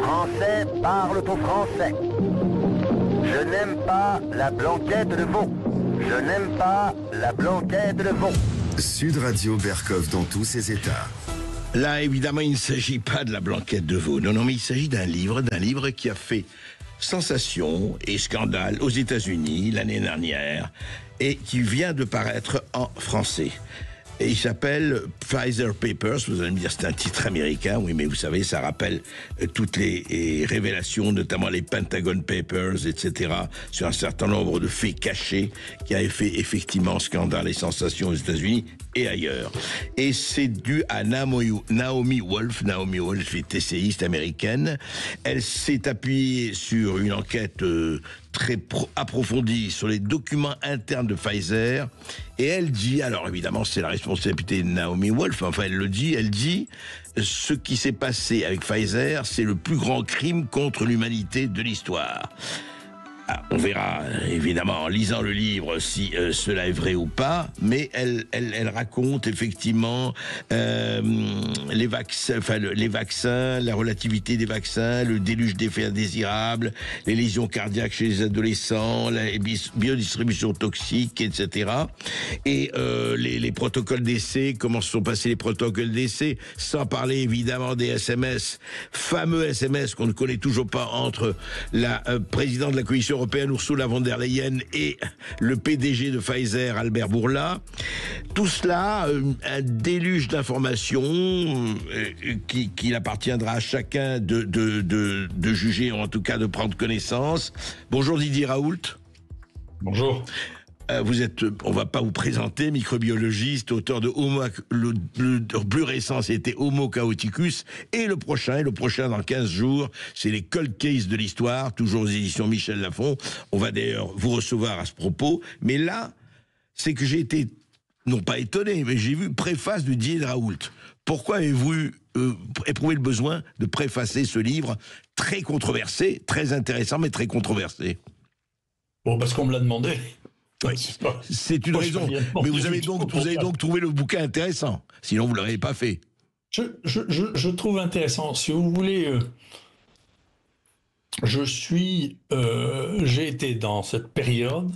Français parlent au français. Je n'aime pas la blanquette de veau. Je n'aime pas la blanquette de veau. Sud Radio Berkov dans tous ses états. Là, évidemment, il ne s'agit pas de la blanquette de veau. Non, mais il s'agit d'un livre qui a fait sensation et scandale aux États-Unis l'année dernière et qui vient de paraître en français. Et il s'appelle Pfizer Papers. Vous allez me dire, c'est un titre américain. Oui, mais vous savez, ça rappelle toutes les révélations, notamment les Pentagon Papers, etc., sur un certain nombre de faits cachés qui avaient fait effectivement scandale et sensation aux États-Unis et ailleurs. Et c'est dû à Naomi Wolf. Naomi Wolf est essayiste américaine. Elle s'est appuyée sur une enquête très approfondie sur les documents internes de Pfizer, et elle dit, alors évidemment c'est la responsabilité de Naomi Wolf, enfin elle dit, ce qui s'est passé avec Pfizer, c'est le plus grand crime contre l'humanité de l'histoire. Ah, on verra évidemment en lisant le livre si cela est vrai ou pas, mais elle raconte effectivement les vaccins, la relativité des vaccins, le déluge d'effets indésirables, les lésions cardiaques chez les adolescents, la biodistribution toxique, etc. Et les protocoles d'essai, comment se sont passés les protocoles d'essai, sans parler évidemment des SMS, fameux SMS qu'on ne connaît toujours pas entre la présidente de la Commission européenne Ursula von der Leyen et le PDG de Pfizer Albert Bourla. Tout cela, un déluge d'informations qu'il appartiendra à chacun de juger, ou en tout cas de prendre connaissance. Bonjour Didier Raoult. Bonjour. Vous êtes, on va pas vous présenter, microbiologiste, auteur de le plus récent c'était Homo Chaoticus, et le prochain dans 15 jours, c'est les cold cases de l'histoire, toujours aux éditions Michel Lafon. On va d'ailleurs vous recevoir à ce propos, mais là, c'est que j'ai été, non pas étonné, mais j'ai vu préface de Didier Raoult. Pourquoi avez-vous éprouvé le besoin de préfacer ce livre très controversé, très intéressant, mais très controversé? Bon, parce qu'on me l'a demandé. Oui, c'est une raison. Mais vous avez donc trouvé le bouquin intéressant. Sinon, vous ne l'auriez pas fait. Je trouve intéressant. Si vous voulez, j'ai été dans cette période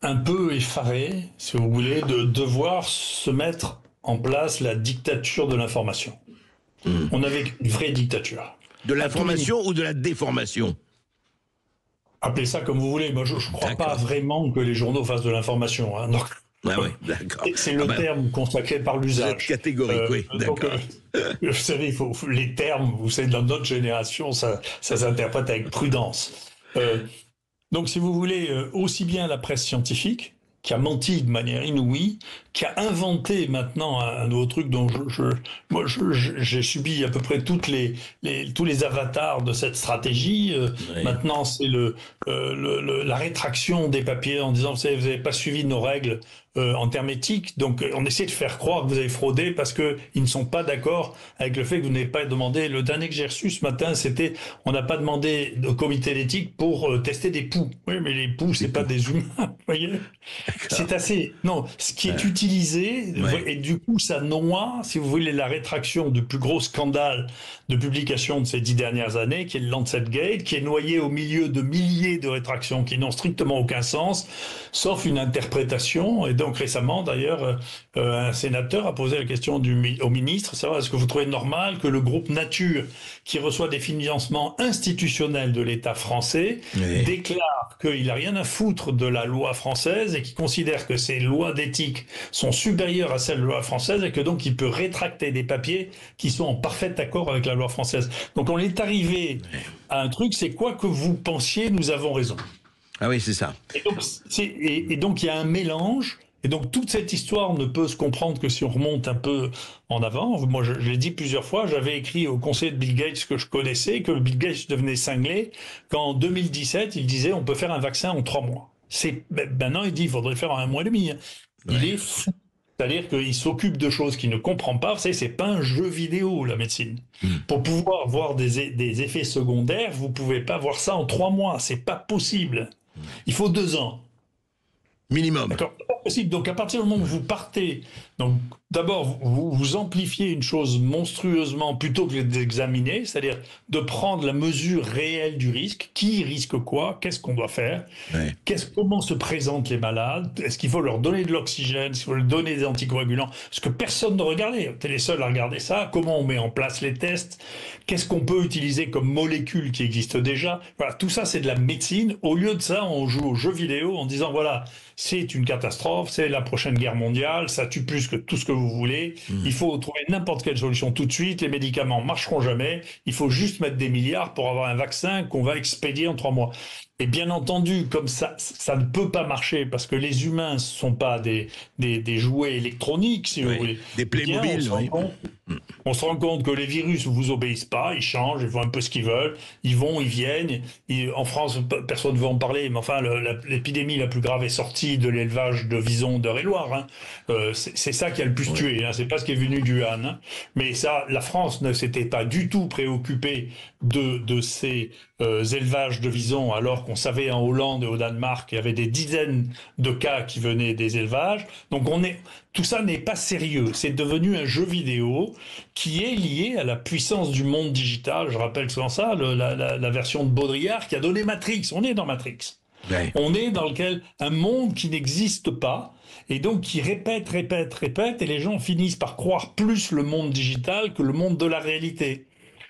un peu effaré, si vous voulez, de devoir se mettre en place la dictature de l'information. On avait une vraie dictature. De l'information ou de la déformation? Appelez ça comme vous voulez. Moi, je ne crois pas vraiment que les journaux fassent de l'information. Hein. Donc, d'accord. C'est le terme consacré par l'usage. Catégorique, oui, d'accord. Vous savez, les termes, vous savez, dans notre génération, ça s'interprète avec prudence. Donc, si vous voulez, aussi bien la presse scientifique, qui a menti de manière inouïe, qui a inventé maintenant un nouveau truc dont j'ai subi à peu près tous les avatars de cette stratégie. Oui. Maintenant, c'est la rétraction des papiers en disant, vous n'avez pas suivi nos règles en termes éthiques, donc on essaie de faire croire que vous avez fraudé parce qu'ils ne sont pas d'accord avec le fait que vous n'avez pas demandé. Le dernier que j'ai reçu ce matin, c'était, on n'a pas demandé au comité d'éthique pour tester des poux. Oui, mais les poux, c'est pas des humains, vous voyez. C'est assez... Non, ce qui est utilisé, et du coup, ça noie, si vous voulez, la rétraction du plus gros scandale de publication de ces 10 dernières années, qui est le Lancet Gate, qui est noyé au milieu de milliers de rétractions qui n'ont strictement aucun sens, sauf une interprétation. Et donc récemment, d'ailleurs, un sénateur a posé la question au ministre, savoir est-ce que vous trouvez normal que le groupe Nature, qui reçoit des financements institutionnels de l'État français, déclare qu'il n'a rien à foutre de la loi française et qu'il considère que ces lois d'éthique sont supérieures à celles de la loi française et que donc il peut rétracter des papiers qui sont en parfait accord avec la loi française. Donc on est arrivé à un truc, c'est quoi que vous pensiez, nous avons raison. Ah oui, c'est ça. Et donc il y a un mélange. Et donc toute cette histoire ne peut se comprendre que si on remonte un peu en avant. Moi, je l'ai dit plusieurs fois, j'avais écrit au conseiller de Bill Gates que je connaissais, que Bill Gates devenait cinglé, qu'en 2017, il disait on peut faire un vaccin en 3 mois. Maintenant, il dit il faudrait faire en 1 mois et demi. Il est fou. C'est-à-dire qu'il s'occupe de choses qu'il ne comprend pas. Vous savez, c'est pas un jeu vidéo, la médecine. Pour pouvoir voir des effets secondaires, vous pouvez pas voir ça en 3 mois. C'est pas possible. Il faut 2 ans. Minimum. D'accord. Donc, à partir du moment où vous partez, donc, D'abord, vous amplifiez une chose monstrueusement plutôt que d'examiner, c'est-à-dire de prendre la mesure réelle du risque. Qui risque quoi? Qu'est-ce qu'on doit faire? Ouais. Comment se présentent les malades? Est-ce qu'il faut leur donner de l'oxygène? Est-ce qu'il faut leur donner des anticoagulants? Parce que personne ne regardait. On était les seuls à regarder ça. Comment on met en place les tests? Qu'est-ce qu'on peut utiliser comme molécules qui existent déjà? Voilà, tout ça, c'est de la médecine. Au lieu de ça, on joue aux jeux vidéo en disant, voilà, c'est une catastrophe, c'est la prochaine guerre mondiale, ça tue plus que tout ce que vous voulez, il faut trouver n'importe quelle solution tout de suite, les médicaments marcheront jamais, il faut juste mettre des milliards pour avoir un vaccin qu'on va expédier en 3 mois. Et bien entendu, comme ça ne peut pas marcher parce que les humains ne sont pas des jouets électroniques, si vous voulez. Des Playmobil, on se rend compte que les virus ne vous obéissent pas, ils changent, ils font un peu ce qu'ils veulent, ils vont, ils viennent. En France, personne ne veut en parler, mais enfin, l'épidémie la plus grave est sortie de l'élevage de visons d'Eure-et-Loir. Hein. C'est ça qui a le plus tué, hein. C'est pas ce qui est venu du Han. Hein. Mais ça, la France ne s'était pas du tout préoccupée de ces élevages de visons, alors qu'on savait en Hollande et au Danemark qu'il y avait des dizaines de cas qui venaient des élevages. Donc tout ça n'est pas sérieux. C'est devenu un jeu vidéo qui est lié à la puissance du monde digital. Je rappelle souvent ça, la version de Baudrillard qui a donné Matrix. On est dans Matrix. Ouais. On est dans un monde qui n'existe pas et donc qui répète, et les gens finissent par croire plus le monde digital que le monde de la réalité.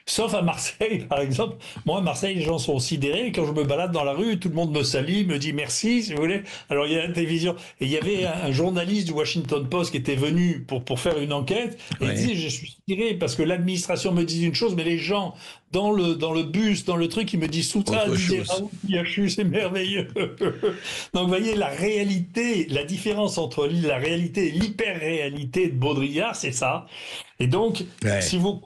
Sauf à Marseille, par exemple. Moi, à Marseille, les gens sont sidérés. Et quand je me balade dans la rue, tout le monde me salue, me dit merci, si vous voulez. Alors, il y a la télévision. Et il y avait un journaliste du Washington Post qui était venu pour faire une enquête. Et il disait, je suis sidéré parce que l'administration me dit une chose, mais les gens, dans le bus, dans le truc, ils me disent Soutra, c'est merveilleux. Donc, vous voyez, la réalité, la différence entre la réalité et l'hyper-réalité de Baudrillard, c'est ça. Et donc, si vous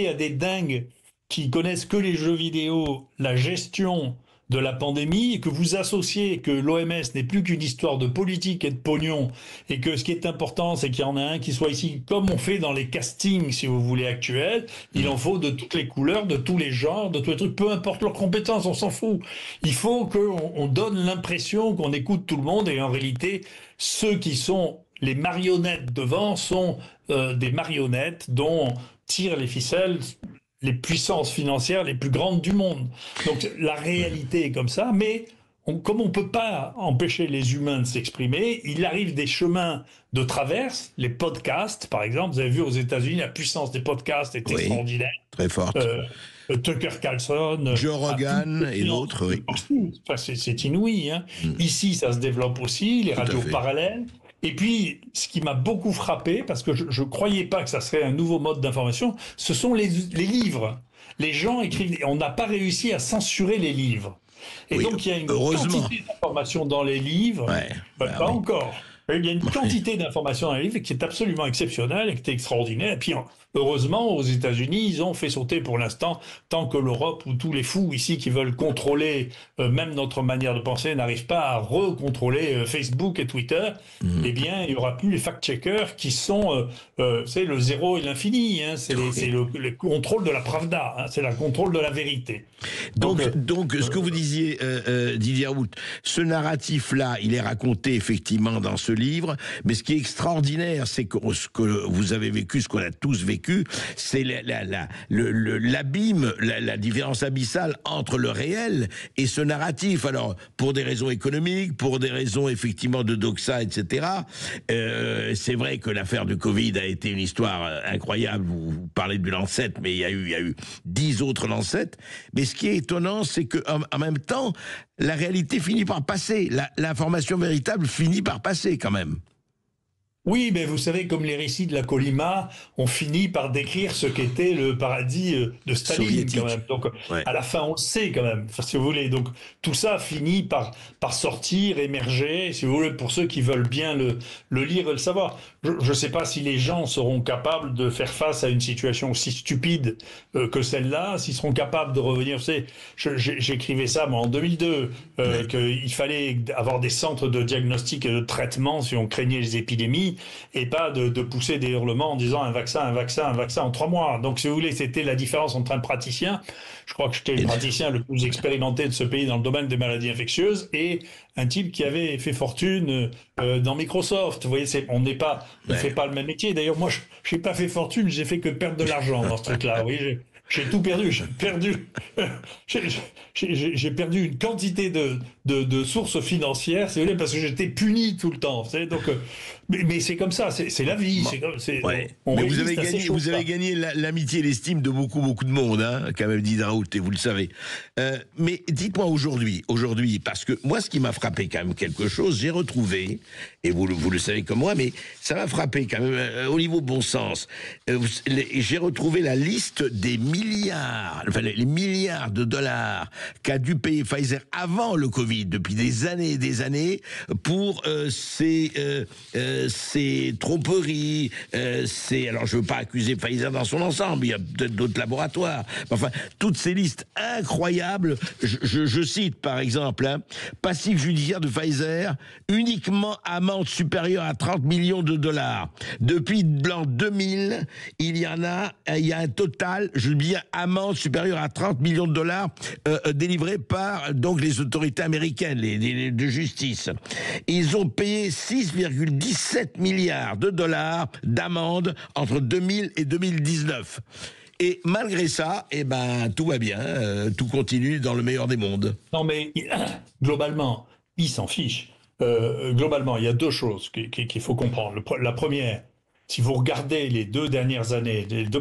à des dingues qui connaissent que les jeux vidéo, la gestion de la pandémie, et que vous associez que l'OMS n'est plus qu'une histoire de politique et de pognon, et que ce qui est important, c'est qu'il y en a un qui soit ici, comme on fait dans les castings, si vous voulez, actuels, il en faut de toutes les couleurs, de tous les genres, de tous les trucs, peu importe leurs compétences, on s'en fout. Il faut qu'on donne l'impression qu'on écoute tout le monde, et en réalité, ceux qui sont les marionnettes devant sont des marionnettes dont tirent les ficelles les puissances financières les plus grandes du monde. Donc la réalité est comme ça, mais comme on ne peut pas empêcher les humains de s'exprimer, il arrive des chemins de traverse, les podcasts par exemple, vous avez vu aux États-Unis, la puissance des podcasts est extraordinaire. Très forte. Tucker Carlson, Joe Rogan et d'autres, oui. Enfin, c'est inouï. Hein. Ici, ça se développe aussi, les radios parallèles. Et puis, ce qui m'a beaucoup frappé, parce que je ne croyais pas que ça serait un nouveau mode d'information, ce sont les livres. Les gens écrivent, on n'a pas réussi à censurer les livres. Et donc, il y a une quantité d'informations dans les livres, pas encore. Il y a une quantité d'informations dans les livres qui est absolument exceptionnelle et qui est extraordinaire. Et puis, heureusement, aux États-Unis, ils ont fait sauter pour l'instant, tant que l'Europe ou tous les fous ici qui veulent contrôler même notre manière de penser n'arrivent pas à recontrôler Facebook et Twitter, eh bien, il n'y aura plus les fact-checkers qui sont, c'est le zéro et l'infini, hein, c'est le contrôle de la pravda, hein, c'est le contrôle de la vérité. Donc ce que vous disiez, Didier Raoult, ce narratif-là, il est raconté effectivement dans ce livre, mais ce qui est extraordinaire, c'est que ce que vous avez vécu, ce qu'on a tous vécu, c'est l'abîme, la différence abyssale entre le réel et ce narratif. Alors, pour des raisons économiques, pour des raisons effectivement de doxa, etc., c'est vrai que l'affaire du Covid a été une histoire incroyable. Vous parlez du Lancet, mais il y a eu 10 autres Lancet. Mais ce qui est étonnant, c'est qu'en même temps, la réalité finit par passer. L'information véritable finit par passer quand même. Oui, mais vous savez, comme les récits de la Colima ont fini par décrire ce qu'était le paradis de Staline, soviétique, quand même. Donc, à la fin, on le sait, quand même, si vous voulez. Donc, tout ça finit par sortir, émerger, si vous voulez, pour ceux qui veulent bien le lire et le savoir. Je ne sais pas si les gens seront capables de faire face à une situation aussi stupide que celle-là, s'ils seront capables de revenir. Vous savez, j'écrivais ça, moi, en 2002, qu'il fallait avoir des centres de diagnostic et de traitement si on craignait les épidémies. États-Unis, et pas de pousser des hurlements en disant un vaccin en 3 mois. Donc, si vous voulez, c'était la différence entre un praticien, je crois que j'étais le praticien le plus expérimenté de ce pays dans le domaine des maladies infectieuses, et un type qui avait fait fortune dans Microsoft. Vous voyez, on ne fait pas le même métier. D'ailleurs, moi, je n'ai pas fait fortune, j'ai fait que perdre de l'argent dans ce truc-là. Vous voyez, j'ai tout perdu. J'ai perdu une quantité de sources financières, si vous voulez, parce que j'étais puni tout le temps. Vous savez, donc, mais c'est comme ça, c'est la vie. Mais vous avez gagné l'amitié et l'estime de beaucoup de monde, hein, quand même, dit Raoult, et vous le savez. Mais dites-moi aujourd'hui, parce que moi, ce qui m'a frappé quand même quelque chose, j'ai retrouvé, et vous le savez comme moi, mais ça m'a frappé quand même au niveau bon sens. J'ai retrouvé la liste des milliards, les milliards de dollars qu'a dû payer Pfizer avant le Covid, depuis des années et des années, pour ces tromperies, alors je veux pas accuser Pfizer dans son ensemble, il y a peut-être d'autres laboratoires, enfin, toutes ces listes incroyables, je cite par exemple, passif judiciaire de Pfizer, uniquement amende supérieure à 30 millions de dollars. Depuis l'an 2000, il y a un total, je dis bien, amende supérieure à 30 millions de dollars délivrée par donc les autorités américaines, de justice. Ils ont payé 6,17 milliards de dollars d'amende entre 2000 et 2019. Et malgré ça, tout va bien, tout continue dans le meilleur des mondes. Non mais, globalement, ils s'en fichent. Globalement, il y a deux choses qu'il faut comprendre. La première, si vous regardez les deux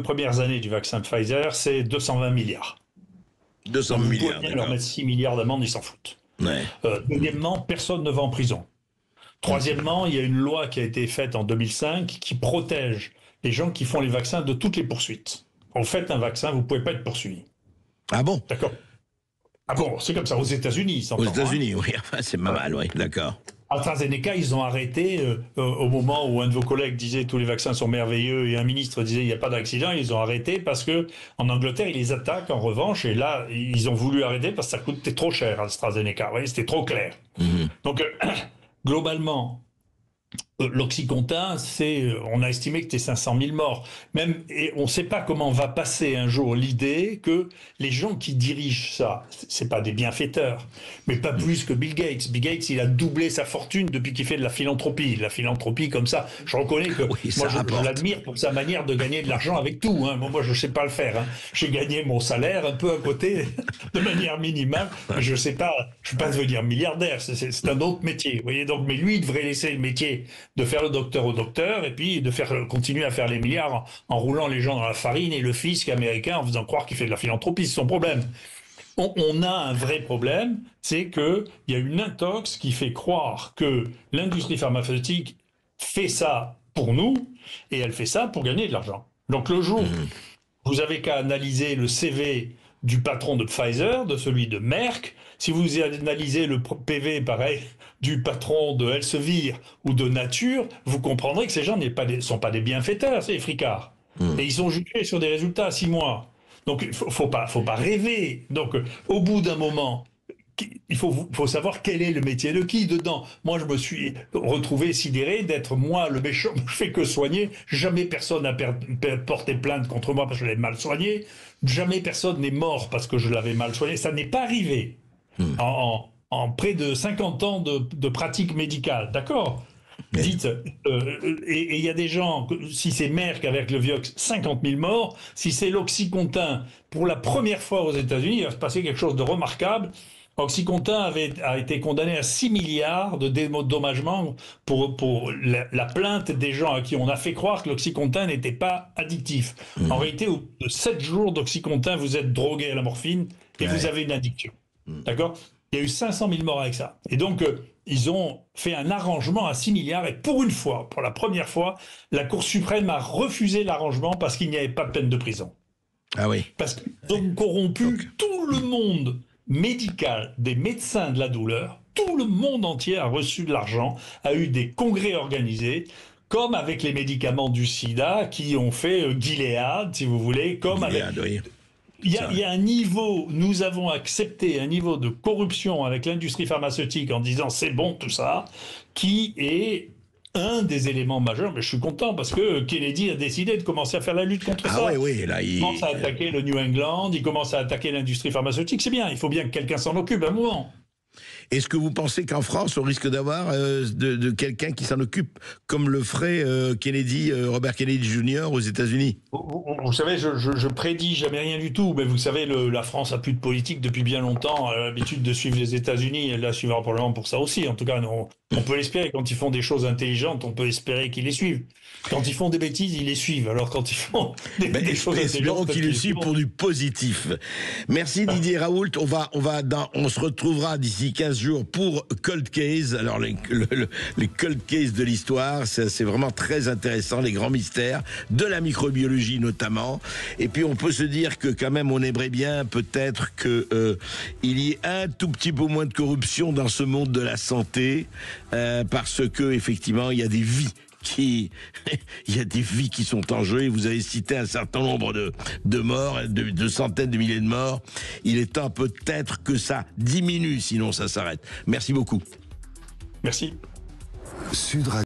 premières années du vaccin de Pfizer, c'est 220 milliards. 200 milliards. Vous pouvez leur mettre 6 milliards d'amende, ils s'en foutent. Ouais. Deuxièmement, personne ne va en prison. Troisièmement, il y a une loi qui a été faite en 2005 qui protège les gens qui font les vaccins de toutes les poursuites. Quand vous faites un vaccin, vous ne pouvez pas être poursuivi. Ah bon? D'accord. Ah bon, c'est comme ça, aux États-Unis. Aux États-Unis, oui, enfin, c'est pas mal, oui, d'accord. AstraZeneca, ils ont arrêté au moment où un de vos collègues disait tous les vaccins sont merveilleux et un ministre disait il n'y a pas d'accident, ils ont arrêté parce que en Angleterre, ils les attaquent en revanche et là, ils ont voulu arrêter parce que ça coûtait trop cher AstraZeneca, vous voyez, c'était trop clair. Donc, globalement, l'Oxycontin, on a estimé que c'était 500 000 morts. Et on ne sait pas comment va passer un jour l'idée que les gens qui dirigent ça, c'est pas des bienfaiteurs, mais pas plus que Bill Gates. Bill Gates, il a doublé sa fortune depuis qu'il fait de la philanthropie. La philanthropie comme ça, je reconnais que moi, je l'admire pour sa manière de gagner de l'argent avec tout. Hein. Moi, je ne sais pas le faire. Hein. J'ai gagné mon salaire un peu à côté, de manière minimale. Mais je ne vais pas devenir milliardaire. C'est un autre métier. Vous voyez, donc, mais lui, il devrait laisser le métier de faire le docteur au docteur et puis de continuer à faire les milliards en roulant les gens dans la farine et le fisc américain en faisant croire qu'il fait de la philanthropie, c'est son problème. On a un vrai problème, c'est qu'il y a une intox qui fait croire que l'industrie pharmaceutique fait ça pour nous et elle fait ça pour gagner de l'argent. Donc le jour, vous avez qu'à analyser le CV du patron de Pfizer, de celui de Merck. Si vous analysez le PV, pareil, du patron de Elsevier ou de Nature, vous comprendrez que ces gens ne sont pas des bienfaiteurs, c'est des fricards. Et ils sont jugés sur des résultats à 6 mois. Donc, il faut pas rêver. Donc, au bout d'un moment, il faut savoir quel est le métier de qui dedans. Moi, je me suis retrouvé sidéré d'être moi le méchant. Je fais que soigner. Jamais personne n'a porté plainte contre moi parce que je l'avais mal soigné. Jamais personne n'est mort parce que je l'avais mal soigné. Ça n'est pas arrivé en près de 50 ans de pratique médicale. D'accord ? Dites, et il y a des gens, si c'est Merck avec le Vioxx, 50 000 morts, si c'est l'Oxycontin, pour la première fois aux États-Unis, il va se passer quelque chose de remarquable. Oxycontin a été condamné à 6 milliards de dédommagement pour la plainte des gens à qui on a fait croire que l'Oxycontin n'était pas addictif. En réalité, au bout de 7 jours d'Oxycontin, vous êtes drogué à la morphine et vous avez une addiction. D'accord ? Il y a eu 500 000 morts avec ça. Et donc, ils ont fait un arrangement à 6 milliards et pour une fois, pour la première fois, la Cour suprême a refusé l'arrangement parce qu'il n'y avait pas de peine de prison. Ah oui. Parce qu'ils ont corrompu tout le monde médical, des médecins de la douleur, tout le monde entier a reçu de l'argent, a eu des congrès organisés, comme avec les médicaments du sida qui ont fait Gilead, si vous voulez, comme Gilead, avec... Oui. Il y a un niveau, nous avons accepté un niveau de corruption avec l'industrie pharmaceutique en disant c'est bon tout ça, qui est un des éléments majeurs, mais je suis content parce que Kennedy a décidé de commencer à faire la lutte contre ça. Oui, là, Il commence à attaquer le New England, il commence à attaquer l'industrie pharmaceutique, c'est bien, il faut bien que quelqu'un s'en occupe à un moment. Est-ce que vous pensez qu'en France, on risque d'avoir de quelqu'un qui s'en occupe, comme le ferait Robert Kennedy Jr. aux États-Unis? Vous savez, je prédis jamais rien du tout, mais vous savez, la France a plus de politique depuis bien longtemps, elle a l'habitude de suivre les États-Unis, elle la suivra probablement pour ça aussi. En tout cas, on peut l'espérer. Quand ils font des choses intelligentes, on peut espérer qu'ils les suivent. Quand ils font des bêtises, ils les suivent. Alors quand ils font des choses intelligentes, espérons qu'ils les suivent pour du positif. Merci Didier Raoult. On se retrouvera d'ici 15 jours pour Cold Case. Alors les Cold Case de l'histoire, c'est vraiment très intéressant, les grands mystères de la microbiologie notamment. Et puis on peut se dire que quand même on aimerait bien peut-être que il y ait un tout petit peu moins de corruption dans ce monde de la santé, parce que effectivement il y a des vies qui sont en jeu, et vous avez cité un certain nombre de morts, de centaines de milliers de morts. Il est temps peut-être que ça diminue, sinon ça s'arrête. Merci beaucoup. Merci. Sud Radio.